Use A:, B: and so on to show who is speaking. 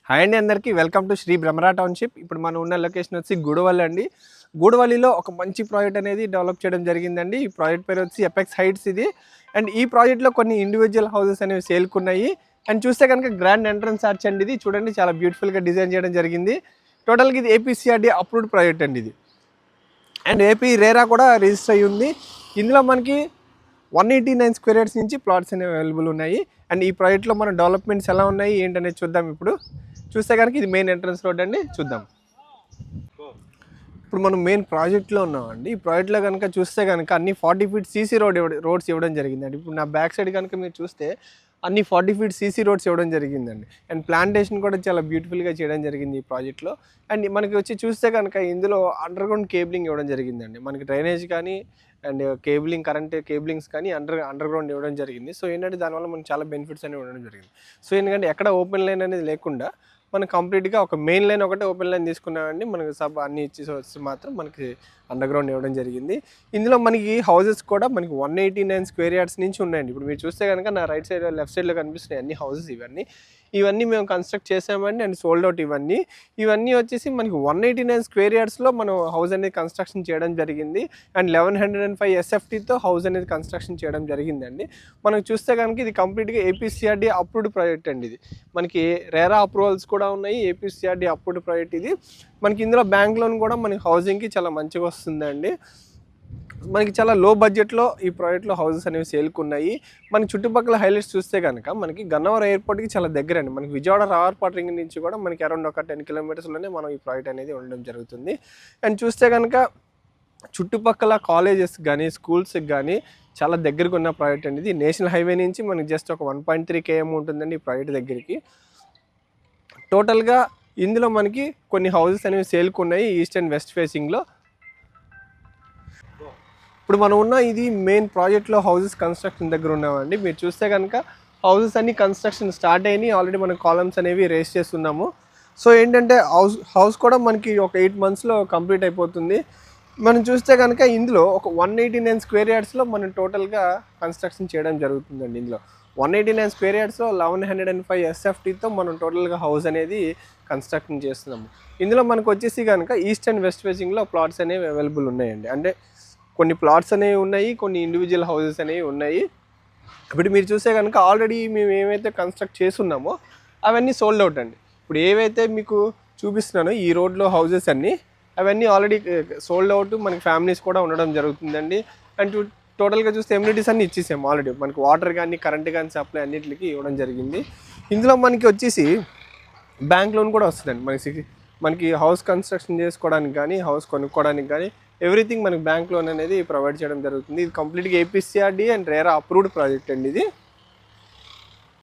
A: Hi అండి అందరికీ welcome to Sri Brahmara township. ఇప్పుడు మనం ఉన్న లొకేషన్ వచ్చి గూడవల్లి అండి. గూడవల్లిలో ఒక మంచి ప్రాజెక్ట్ అనేది డెవలప్ చేయడం జరిగిందండి. ఈ ప్రాజెక్ట్ పేరు వచ్చి ఎపెక్స్ హైట్స్ ఇది. అండ్ ఈ ప్రాజెక్ట్లో కొన్ని ఇండివిజువల్ హౌసెస్ అనేవి సేల్కున్నాయి. అండ్ చూస్తే కనుక గ్రాండ్ ఎంట్రన్స్ ఆర్చ్ అండి ఇది. చూడండి చాలా బ్యూటిఫుల్గా డిజైన్ చేయడం జరిగింది. టోటల్గా ఇది ఏపీసీఆర్డీ అప్రూవ్డ్ ప్రాజెక్ట్ అండి ఇది. అండ్ ఏపీ రేరా కూడా రిజిస్టర్ అయ్యి ఉంది. ఇందులో మనకి 189 స్క్వేర్ యార్డ్స్ నుంచి ప్లాట్స్ అనేవి అవైలబుల్ ఉన్నాయి. అండ్ ఈ ప్రాజెక్ట్లో మన డెవలప్మెంట్స్ ఎలా ఉన్నాయి ఏంటనేది చూద్దాం. ఇప్పుడు చూస్తే కనుక ఇది మెయిన్ ఎంట్రన్స్ రోడ్ అండి, చూద్దాం. ఇప్పుడు మనం మెయిన్ ప్రాజెక్ట్లో ఉన్నామండి. ఈ ప్రాజెక్ట్లో కనుక చూస్తే కనుక అన్ని 40 ఫీట్ సీసీ రోడ్స్ ఇవ్వడం జరిగిందండి. ఇప్పుడు నా బ్యాక్ సైడ్ కనుక మీరు చూస్తే అన్ని 40 ఫీట్ సీసీ రోడ్స్ ఇవ్వడం జరిగిందండి. అండ్ ప్లాంటేషన్ కూడా చాలా బ్యూటిఫుల్గా చేయడం జరిగింది ఈ ప్రాజెక్ట్లో. అండ్ మనకి వచ్చి చూస్తే కనుక ఇందులో అండర్ గ్రౌండ్ కేబులింగ్ ఇవ్వడం జరిగిందండి. మనకి డ్రైనేజ్ కానీ అండ్ కరెంట్ కేబులింగ్స్ కానీ అండర్ గ్రౌండ్ ఇవ్వడం జరిగింది. సో ఏంటంటే దానివల్ల మనకు చాలా బెనిఫిట్స్ అనేవి ఉండడం జరిగింది. సో ఎందుకంటే ఎక్కడ ఓపెన్ లైన్ అనేది లేకుండా మనం కంప్లీట్గా ఒక మెయిన్ లైన్ ఒకటే ఓపెన్ లైన్ తీసుకున్నామండి. మనకి అన్ని ఇచ్చేసి వచ్చి మాత్రం మనకి అండర్ గ్రౌండ్ ఇవ్వడం జరిగింది. ఇందులో మనకి హౌసెస్ కూడా మనకి 189 స్క్వేర్ యార్డ్స్ నుంచి ఉన్నాయండి. ఇప్పుడు మీరు చూస్తే కనుక నా రైట్ సైడ్ లెఫ్ట్ సైడ్లో కనిపిస్తున్నాయి అన్ని హౌసెస్. ఇవన్నీ మేము కన్స్ట్రక్ట్ చేసామండి అండ్ సోల్డ్ అవుట్. ఇవన్నీ వచ్చేసి మనకి 189 స్క్వేర్ యార్డ్స్లో మనం హౌస్ అనేది కన్స్ట్రక్షన్ చేయడం జరిగింది. అండ్ 1105 SFTతో హౌస్ అనేది కన్స్ట్రక్షన్ చేయడం జరిగిందండి. మనకు చూస్తే కనుక ఇది కంప్లీట్గా ఏపీసీఆర్డీ అప్రూవ్డ్ ప్రాజెక్ట్ అండి ఇది. మనకి రేరా అప్రూవల్స్ కూడా ఉన్నాయి. ఏపీసీఆర్డీ అప్రూవ్డ్ ప్రాజెక్ట్ ఇది. మనకి ఇందులో బ్యాంక్ లోన్ కూడా మనకి హౌసింగ్కి చాలా మంచిగా వస్తుందండి. మనకి చాలా లో బడ్జెట్లో ఈ ప్రాజెక్ట్లో హౌసెస్ అనేవి సేల్కున్నాయి. మనకి చుట్టుపక్కల హైలైట్స్ చూస్తే కనుక మనకి గన్నవరం ఎయిర్పోర్ట్కి చాలా దగ్గర అండి. మనకి విజయవాడ రావర్పాట్ రింగ్ నుంచి కూడా మనకి అరౌండ్ ఒక 10 కిలోమీటర్స్లోనే మనం ఈ ప్రాజెక్ట్ అనేది ఉండడం జరుగుతుంది. అండ్ చూస్తే కనుక చుట్టుపక్కల కాలేజెస్ కానీ స్కూల్స్కి కానీ చాలా దగ్గరకు ఉన్న ప్రాజెక్ట్ అండి ఇది. నేషనల్ హైవే నుంచి మనకి జస్ట్ ఒక 1.3 km ఉంటుందండి ఈ ప్రాజెక్ట్ దగ్గరికి. టోటల్గా ఇందులో మనకి కొన్ని హౌసెస్ అనేవి సేల్కున్నాయి ఈస్ట్ అండ్ వెస్ట్ ఫేసింగ్లో. ఇప్పుడు మనం ఉన్న ఇది మెయిన్ ప్రాజెక్ట్లో హౌసెస్ కన్స్ట్రక్షన్ దగ్గర ఉన్నామండి. మీరు చూస్తే కనుక హౌసెస్ అన్ని కన్స్ట్రక్షన్ స్టార్ట్ అయినాయి. ఆల్రెడీ మనం కాలమ్స్ అనేవి రేస్ చేస్తున్నాము. సో ఏంటంటే హౌస్ కూడా మనకి ఒక 8 monthsలో కంప్లీట్ అయిపోతుంది. మనం చూస్తే కనుక ఇందులో ఒక 189 స్క్వేర్ యార్డ్స్లో మనం టోటల్గా కన్స్ట్రక్షన్ చేయడం జరుగుతుందండి. ఇందులో 189 స్క్వేర్ యార్డ్స్లో 1105 SFTతో మనం టోటల్గా హౌస్ అనేది కన్స్ట్రక్షన్ చేస్తున్నాము. ఇందులో మనకు వచ్చేసి కనుక ఈస్ట్ అండ్ వెస్ట్ ఫేసింగ్లో ప్లాట్స్ అనేవి అవైలబుల్ ఉన్నాయండి. అంటే కొన్ని ప్లాట్స్ అనేవి ఉన్నాయి, కొన్ని ఇండివిజువల్ హౌసెస్ అనేవి ఉన్నాయి. ఇప్పుడు మీరు చూస్తే కనుక ఆల్రెడీ మేము ఏమైతే కన్స్ట్రక్ట్ చేస్తున్నామో అవన్నీ సోల్డ్ అవుట్ అండి. ఇప్పుడు ఏవైతే మీకు చూపిస్తున్నానో ఈ రోడ్లో హౌసెస్ అవన్నీ ఆల్రెడీ సోల్డ్ అవుట్. మనకి ఫ్యామిలీస్ కూడా ఉండడం జరుగుతుందండి. అండ్ టోటల్గా చూస్తే ఎమ్యూనిటీస్ అన్నీ ఇచ్చేసాము ఆల్రెడీ. మనకి వాటర్ కానీ కరెంట్ కానీ సప్లై అన్నింటికి ఇవ్వడం జరిగింది. ఇందులో మనకి వచ్చేసి బ్యాంక్ లోన్ కూడా వస్తుందండి. మనకి హౌస్ కన్స్ట్రక్షన్ చేసుకోవడానికి కానీ హౌస్ కొనుక్కోవడానికి కానీ ఎవ్రీథింగ్ మనకి బ్యాంక్ లోన్ అనేది ప్రొవైడ్ చేయడం జరుగుతుంది. ఇది కంప్లీట్గా ఏపీసీఆర్డీ అండ్ రేరా అప్రూవ్డ్ ప్రాజెక్ట్ అండి ఇది.